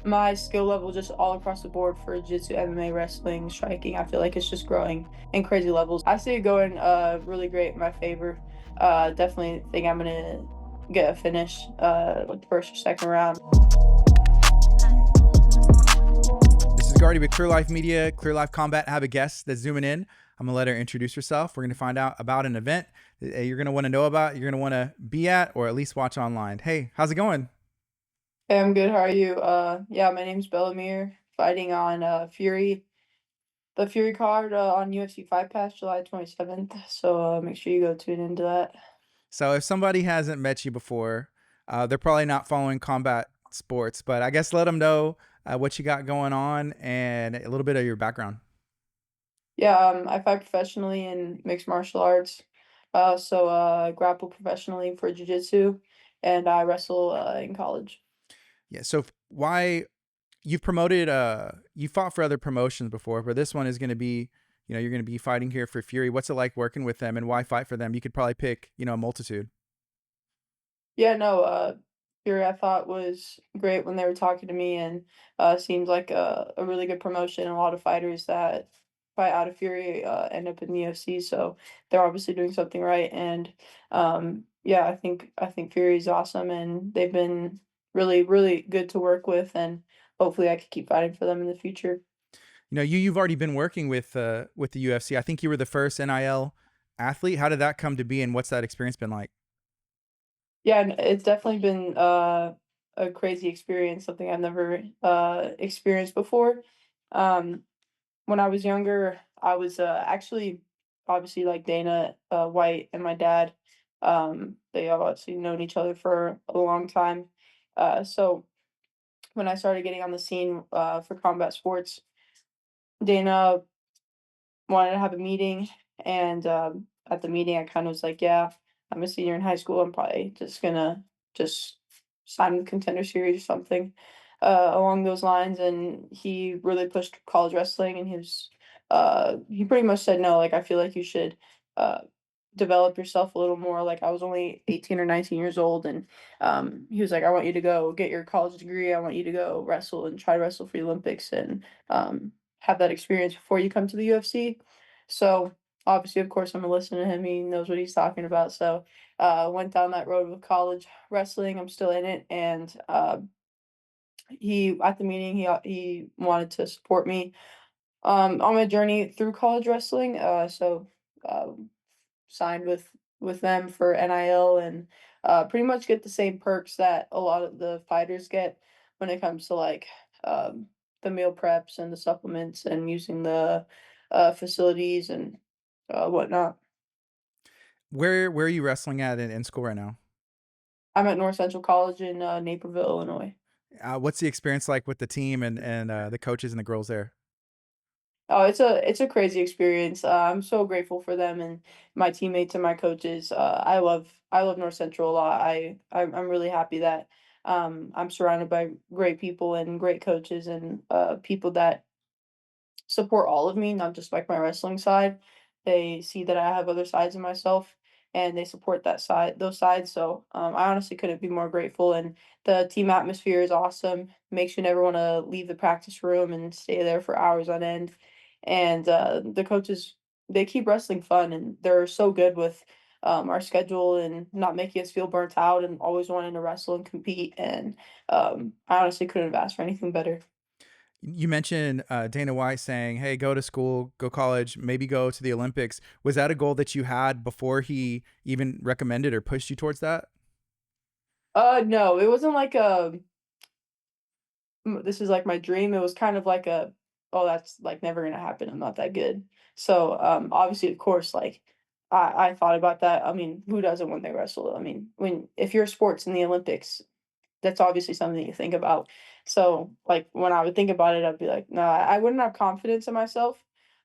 My skill level just all across the board for jiu-jitsu, MMA, wrestling, striking, I feel like it's just growing in crazy levels. I see it going really great in my favor. Definitely think I'm gonna get a finish like the first or second round. This is Guardy with Clear Life Media, Clear Life Combat. I have a guest that's zooming in. I'm gonna let her introduce herself. We're gonna find out about an event that you're gonna want to know about, you're gonna want to be at, or at least watch online. Hey, how's it going? Hey, I'm good. How are you? Yeah, my name's Bellamir, fighting on the Fury card on UFC Fight Pass, July 27th. So make sure you go tune into that. So, if somebody hasn't met you before, they're probably not following combat sports, but I guess let them know what you got going on and a little bit of your background. Yeah, I fight professionally in mixed martial arts. I grapple professionally for jiu-jitsu, and I wrestle in college. Yeah. So, why you've promoted? You fought for other promotions before, but this one is going to be, you're going to be fighting here for Fury. What's it like working with them, and why fight for them? You could probably pick, a multitude. Yeah, no, Fury I thought was great when they were talking to me, and seems like a really good promotion. A lot of fighters that fight out of Fury end up in the UFC, so they're obviously doing something right. And yeah, I think Fury is awesome, and they've been really good to work with, and hopefully I could keep fighting for them in the future. You've already been working with the UFC. I think you were the first NIL athlete. How did that come to be, and what's that experience been like? Yeah, and it's definitely been a crazy experience, something I've never experienced before. Um, when I was younger, I was actually obviously like Dana White and my dad. They obviously known each other for a long time. So when I started getting on the scene for combat sports, Dana wanted to have a meeting, and at the meeting, I kind of was like, "Yeah, I'm a senior in high school. I'm probably just gonna just sign with Contender Series or something along those lines." And he really pushed college wrestling, and he pretty much said, "No, like I feel like you should uh, develop yourself a little more." Like I was only 18 or 19 years old, and he was like, "I want you to go get your college degree. I want you to go wrestle and try to wrestle for the Olympics and have that experience before you come to the UFC." So obviously, of course, I'm gonna listen to him. He knows what he's talking about. So went down that road with college wrestling. I'm still in it, and he at the meeting he wanted to support me on my journey through college wrestling. Um, signed with them for NIL and pretty much get the same perks that a lot of the fighters get when it comes to like um, the meal preps and the supplements and using the facilities and whatnot. Where are you wrestling at in school right now? I'm at North Central College in Naperville, Illinois. What's the experience like with the team and the coaches and the girls there? Oh, it's a crazy experience. I'm so grateful for them and my teammates and my coaches. I love North Central a lot. I'm really happy that I'm surrounded by great people and great coaches and people that support all of me, not just like my wrestling side. They see that I have other sides of myself and they support those sides. So I honestly couldn't be more grateful. And the team atmosphere is awesome. Makes you never want to leave the practice room and stay there for hours on end. And the coaches, they keep wrestling fun and they're so good with our schedule and not making us feel burnt out and always wanting to wrestle and compete. And I honestly couldn't have asked for anything better. You mentioned Dana White saying, "Hey, go to school, go college, maybe go to the Olympics." Was that a goal that you had before he even recommended or pushed you towards that? No, it wasn't like this is like my dream. It was kind of like oh, that's like never gonna happen. I'm not that good. So obviously, of course, like I thought about that. I mean, who doesn't when they wrestle? I mean, when if your sports in the Olympics, that's obviously something you think about. So like when I would think about it, I'd be like, no, I wouldn't have confidence in myself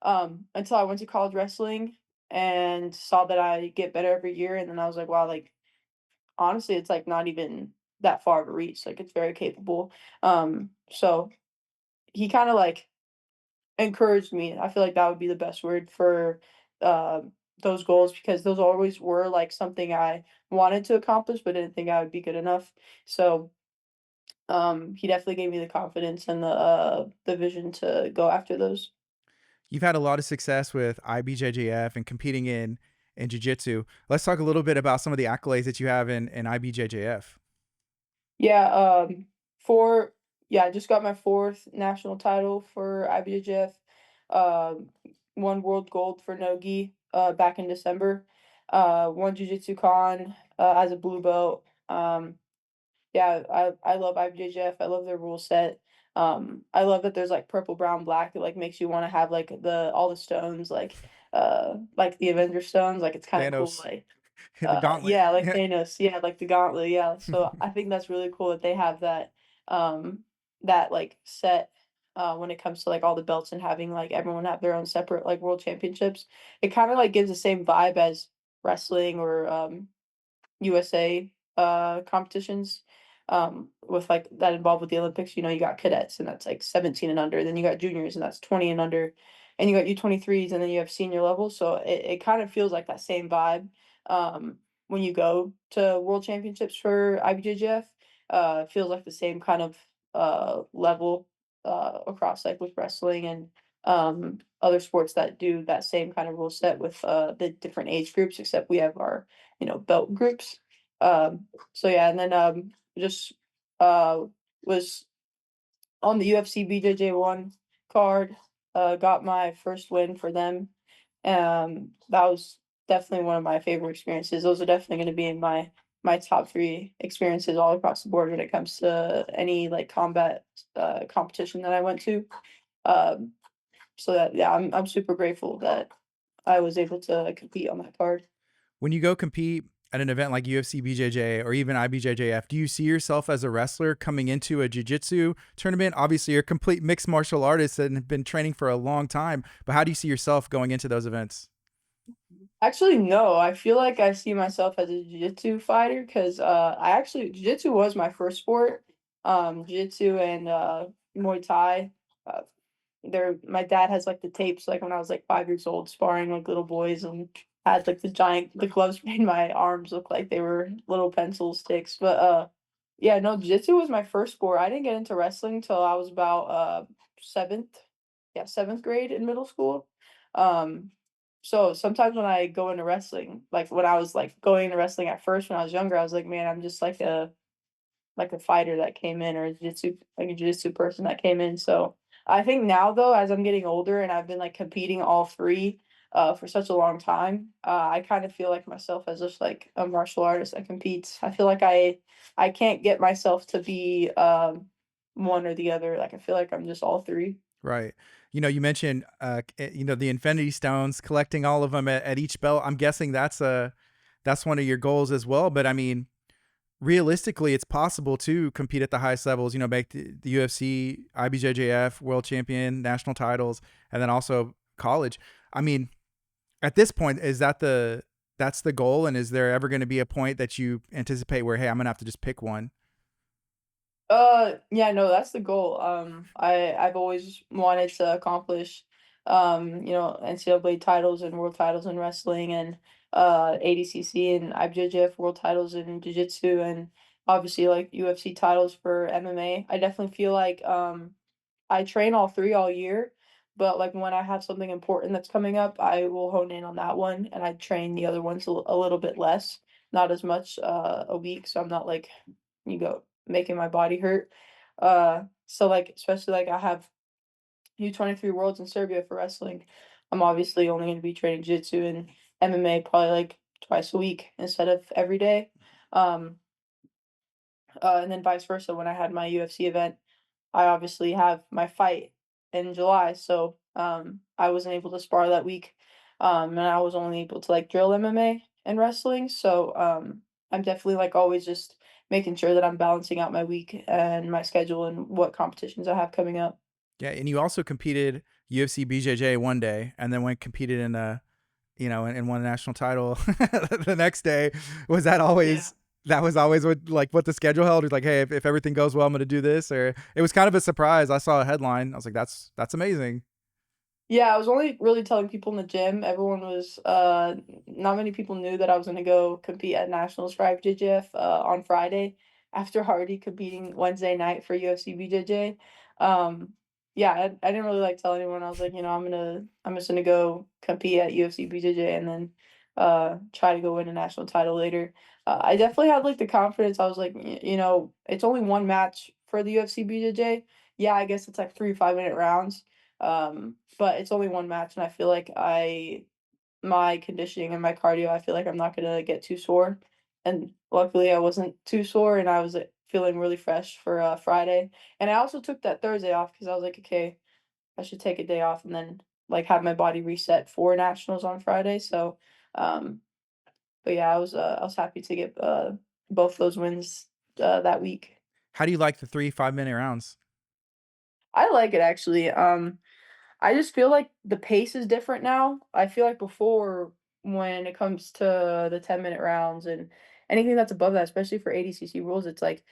until I went to college wrestling and saw that I get better every year, and then I was like, wow, like honestly, it's like not even that far of a reach. Like it's very capable. So he kind of like encouraged me. I feel like that would be the best word for uh, those goals because those always were like something I wanted to accomplish, but didn't think I would be good enough. So He definitely gave me the confidence and the vision to go after those. You've had a lot of success with IBJJF and competing in jiu-jitsu. Let's talk a little bit about some of the accolades that you have in IBJJF. Yeah, for yeah, I just got my fourth national title for IBJJF. Um, won world gold for Nogi back in December. Won Jiu Jitsu Con as a blue belt. Yeah, I love IBJJF. I love their rule set. I love that there's like purple, brown, black. It like makes you want to have like the all the stones like the Avenger stones. Like it's kind of cool. Thanos, Like the gauntlet. yeah, like Yeah. Thanos, yeah, like the gauntlet, yeah. So I think that's really cool that they have um, that like set when it comes to like all the belts and having like everyone have their own separate like world championships. It kind of like gives the same vibe as wrestling or USA competitions with like that involved with the Olympics. You know, you got cadets and that's like 17 and under, then you got juniors and that's 20 and under, and you got U23s and then you have senior level. So it kind of feels like that same vibe when you go to world championships for IBJJF. It feels like the same kind of level across like with wrestling and other sports that do that same kind of rule set with the different age groups, except we have our belt groups. So yeah, and then just uh was on the UFC BJJ1 card. Got my first win for them. That was definitely one of my favorite experiences. Those are definitely going to be in my top three experiences all across the board when it comes to any like combat competition that I went to. Um, so that yeah, I'm super grateful that I was able to compete on that card. When you go compete at an event like UFC BJJ or even IBJJF, do you see yourself as a wrestler coming into a jiu-jitsu tournament? Obviously, you're a complete mixed martial artist and have been training for a long time, but how do you see yourself going into those events? Actually, no. I feel like I see myself as a jiu-jitsu fighter because I actually jiu-jitsu was my first sport. Jiu-jitsu and Muay Thai. Uh, my dad has like the tapes like when I was like 5 years old, sparring like little boys and had like the gloves made my arms look like they were little pencil sticks. But yeah, no, jiu-jitsu was my first sport. I didn't get into wrestling till I was about seventh, yeah, seventh grade in middle school. Um, so sometimes when I go into wrestling, like when I was like going into wrestling at first when I was younger, I was like, man, I'm just like a fighter that came in or a jiu-jitsu person that came in. So I think now though, as I'm getting older and I've been like competing all three for such a long time, I kind of feel like myself as just like a martial artist that competes. I feel like I can't get myself to be one or the other. Like I feel like I'm just all three. Right. You know, you mentioned, the Infinity Stones, collecting all of them at each belt. I'm guessing that's one of your goals as well. But I mean, realistically, it's possible to compete at the highest levels. You know, make the UFC, IBJJF, world champion, national titles, and then also college. I mean, at this point, that's the goal? And is there ever going to be a point that you anticipate where, hey, I'm gonna have to just pick one? Yeah, no, that's the goal. I've always wanted to accomplish, NCAA titles and world titles in wrestling and ADCC and IBJJF world titles in jiu-jitsu and obviously like UFC titles for MMA. I definitely feel like I train all three all year, but like when I have something important that's coming up, I will hone in on that one and I train the other ones a little bit less, not as much a week, so I'm not like making my body hurt. So like especially like I have U23 Worlds in Serbia for wrestling. I'm obviously only going to be training jiu-jitsu and MMA probably like twice a week instead of every day. Um, and then vice versa when I had my UFC event I obviously have my fight in July, so, I wasn't able to spar that week, and I was only able to, like, drill MMA and wrestling, so, I'm definitely, like, always just making sure that I'm balancing out my week and my schedule and what competitions I have coming up. Yeah, and you also competed UFC BJJ one day, and then went competed in and won a national title the next day. Was that Yeah. always that was always what the schedule held? It was like, hey, if everything goes well, I'm gonna do this, or it was kind of a surprise. I saw a headline. I was like, that's amazing. Yeah, I was only really telling people in the gym. Everyone was not many people knew that I was gonna go compete at nationals for IBJJF on Friday. after already competing Wednesday night for UFC BJJ. Um, yeah, I didn't really like tell anyone. I was like, I'm just gonna go compete at UFC BJJ and then try to go win a national title later. I definitely had like the confidence. I was like, it's only one match for the UFC BJJ. Yeah, I guess it's like 3 5-minute rounds. But it's only one match, and I feel like my conditioning and my cardio, I feel like I'm not gonna get too sore. And luckily, I wasn't too sore, and I was feeling really fresh for Friday. And I also took that Thursday off because I was like, okay, I should take a day off and then like have my body reset for nationals on Friday. So, um, but yeah, I was happy to get both those wins that week. How do you like the 3 5-minute rounds? I like it actually. I just feel like the pace is different now. I feel like before, when it comes to the 10-minute rounds and anything that's above that, especially for ADCC rules, it's like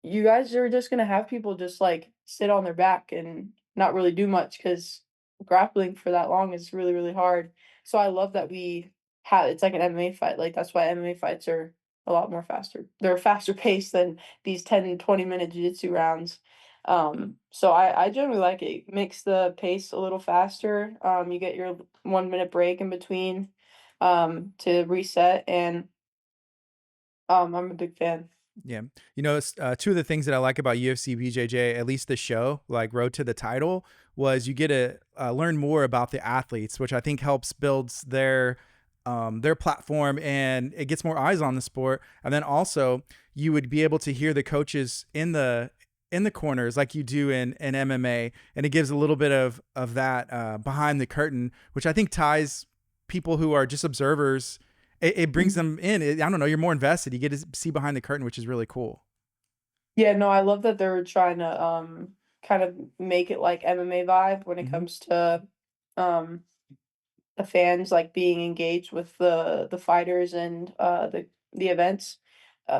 you guys are just gonna have people just, like, sit on their back and not really do much because grappling for that long is really, really hard. So I love that we have it's like an MMA fight, like, that's why MMA fights are a lot more faster. They're faster paced than these 10 and 20-minute jiu-jitsu rounds. So I generally like it. It makes the pace a little faster. You get your 1-minute break in between, to reset, and, I'm a big fan. Yeah. Two of the things that I like about UFC BJJ, at least the show, like Road to the Title, was you get to learn more about the athletes, which I think helps builds their platform and it gets more eyes on the sport. And then also you would be able to hear the coaches in the corners like you do in MMA, and it gives a little bit of that behind the curtain, which I think ties people who are just observers. It brings Mhm. them in. I don't know. You're more invested. You get to see behind the curtain, which is really cool. Yeah, no, I love that they're trying to, kind of make it like MMA vibe when it Hmm. comes to, um, the fans, like, being engaged with the fighters and, the events.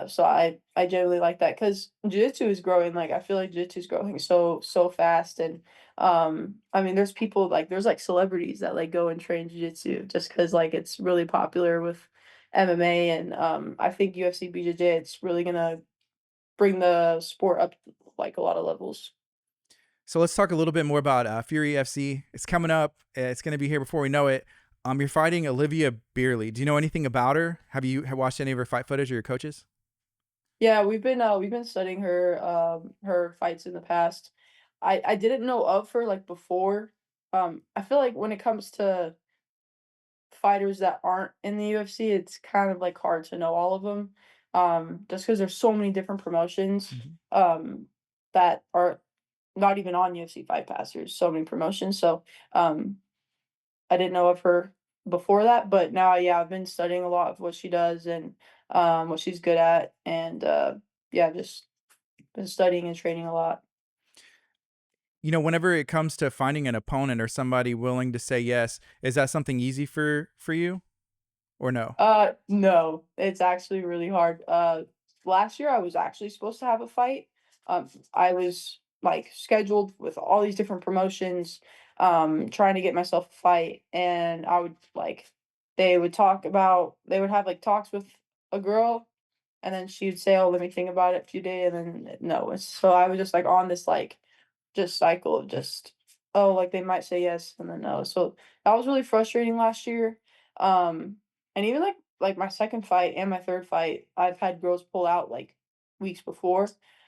So I generally like that because jiu-jitsu is growing, like, I feel like jiu-jitsu is growing so fast, and, I mean, there's people, like there's, like, celebrities that, like, go and train jiu-jitsu just because like, it's really popular with MMA, and, I think UFC BJJ, it's really gonna bring the sport up, like, a lot of levels. So let's talk a little bit more about Fury FC. It's coming up. It's going to be here before we know it. You're fighting Olivia Beerley. Do you know anything about her? Have watched any of her fight footage or your coaches? Yeah, we've been studying her fights in the past. I didn't know of her, like, before. I feel like when it comes to fighters that aren't in the UFC, it's kind of, like, hard to know all of them, just because there's so many different promotions, Mhm. um, that are not even on UFC Fight Pass. There's so many promotions, so, um, I didn't know of her before that, but now, yeah, I've been studying a lot of what she does and, what she's good at, and, yeah, just been studying and training a lot. Whenever it comes to finding an opponent or somebody willing to say yes, is that something easy for you or no? No, it's actually really hard. Last year I was actually supposed to have a fight. I was like scheduled with all these different promotions, trying to get myself a fight, and I would like they would have like talks with a girl, and then she would say, "Oh, let me think about it a few days," and then no. So I was just like on this like just cycle of just, oh, like, they might say yes and then no. So that was really frustrating last year. And even, like, my 2nd fight and my 3rd fight, I've had girls pull out, like, weeks before.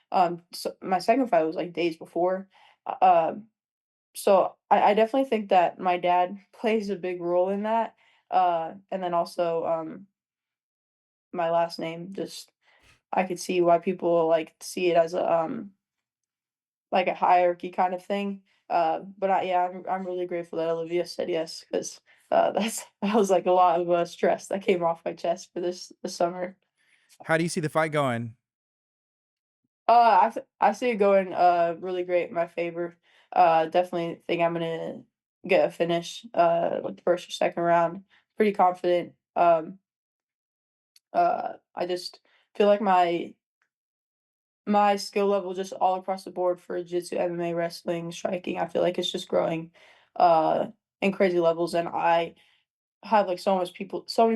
So my 2nd fight was, like, days before. So I definitely think that my dad plays a big role in that. And then also, my last name, just I could see why people, like, see it as like a hierarchy kind of thing. But yeah, I'm really grateful that Olivia said yes because that was like a lot of stress that came off my chest for this summer. How do you see the fight going? I see it going really great in my favor. Definitely think I'm gonna get a finish like the first or second round. Pretty confident. I just feel like my skill level just all across the board for jiu-jitsu, MMA, wrestling, striking, I feel like it's just growing, in crazy levels, and have like so many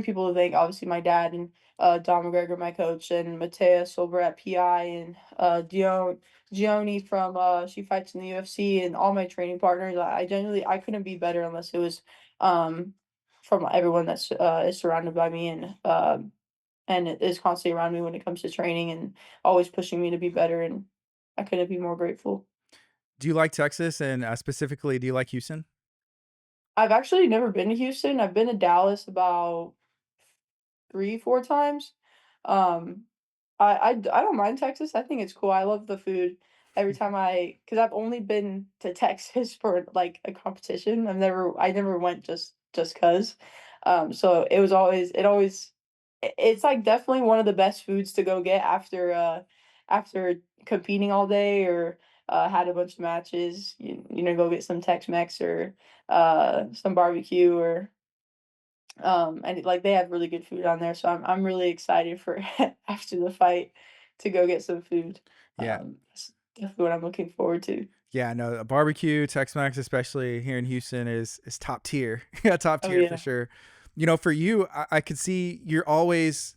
people to thank. Obviously, my dad and Don McGregor, my coach, and Mateus over at PI, and Gioni from She Fights in the UFC, and all my training partners. I genuinely I couldn't be better unless it was um, from everyone that's is surrounded by me and it is constantly around me when it comes to training and always pushing me to be better. And I couldn't be more grateful. Do you like Texas, and specifically, do you like Houston? I've actually never been to Houston. I've been to Dallas about 3, 4 times. Um, I don't mind Texas. I think it's cool. I love the food. Every time I, because 'cause I've only been to Texas for, like, a competition. I never went just 'cause. So it was always it always it's, like, definitely one of the best foods to go get after competing all day or, had a bunch of matches. Go get some Tex-Mex or, some barbecue or and like they have really good food on there, so I'm really excited for after the fight to go get some food. Yeah. That's definitely what I'm looking forward to. Yeah, no, a barbecue, Tex-Mex, especially here in Houston, is top tier. Yeah, top Oh tier for yeah. sure. You know, for you, I could see you're always,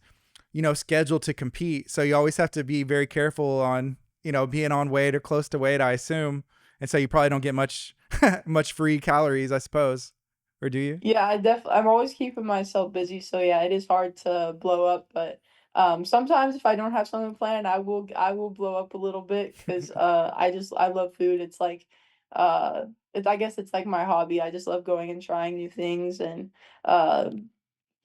scheduled to compete, so you always have to be very careful on, being on weight or close to weight, I assume, and so you probably don't get much much free calories, I suppose, or do you? Yeah, I'm always keeping myself busy, so yeah, it is hard to blow up, but sometimes if I don't have something planned, I will blow up a little bit because I love food. It's like I guess it's like my hobby. I just love going and trying new things uh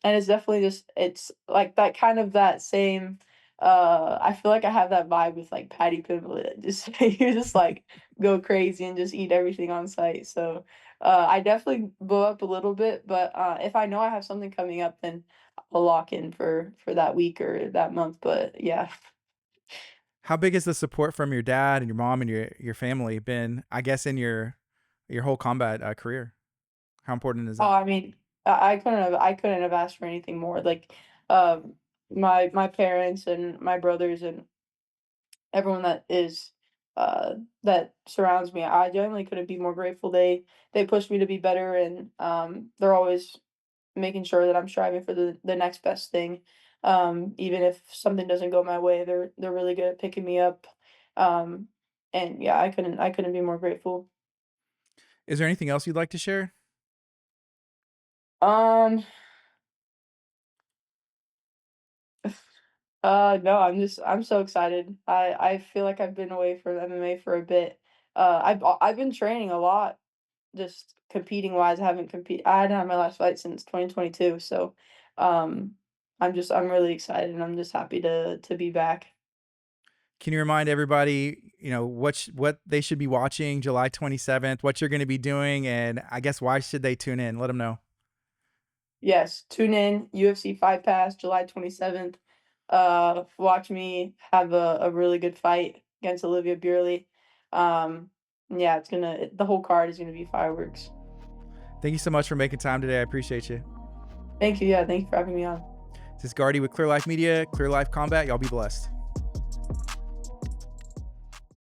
and it's definitely just it's like that kind of that same I feel like I have that vibe with like Patty Pimblett. Just you just like go crazy and just eat everything on site. So I definitely blow up a little bit, but if I know I have something coming up then I'll lock in for that week or that month. But yeah. How big is the support from your dad and your mom and your family been, I guess, in your whole combat career? How important is Oh, that? I mean, I couldn't have asked for anything more. Like um my parents and my brothers and everyone that surrounds me. I genuinely couldn't be more grateful. They push me to be better and they're always making sure that I'm striving for the next best thing. Even if something doesn't go my way, they're really good at picking me up. Um and yeah, I couldn't be more grateful. Is there anything else you'd like to share? Um no, I'm so excited. I feel like I've been away from MMA for a bit. I've been training a lot. Just competing wise, I hadn't had my last fight since 2022, so, um, I'm really excited, and I'm just happy to be back. Can you remind everybody, what they should be watching July 27th, what you're going to be doing, and I guess why should they tune in? Let them know. Yes, tune in, UFC Fight Pass, July 27th. Watch me have a really good fight against Olivia Burley. Yeah, the whole card is gonna be fireworks. Thank you so much for making time today. I appreciate you. Thank you, yeah, thank you for having me on. This is Gardy with Clear Life Media, Clear Life Combat. Y'all be blessed.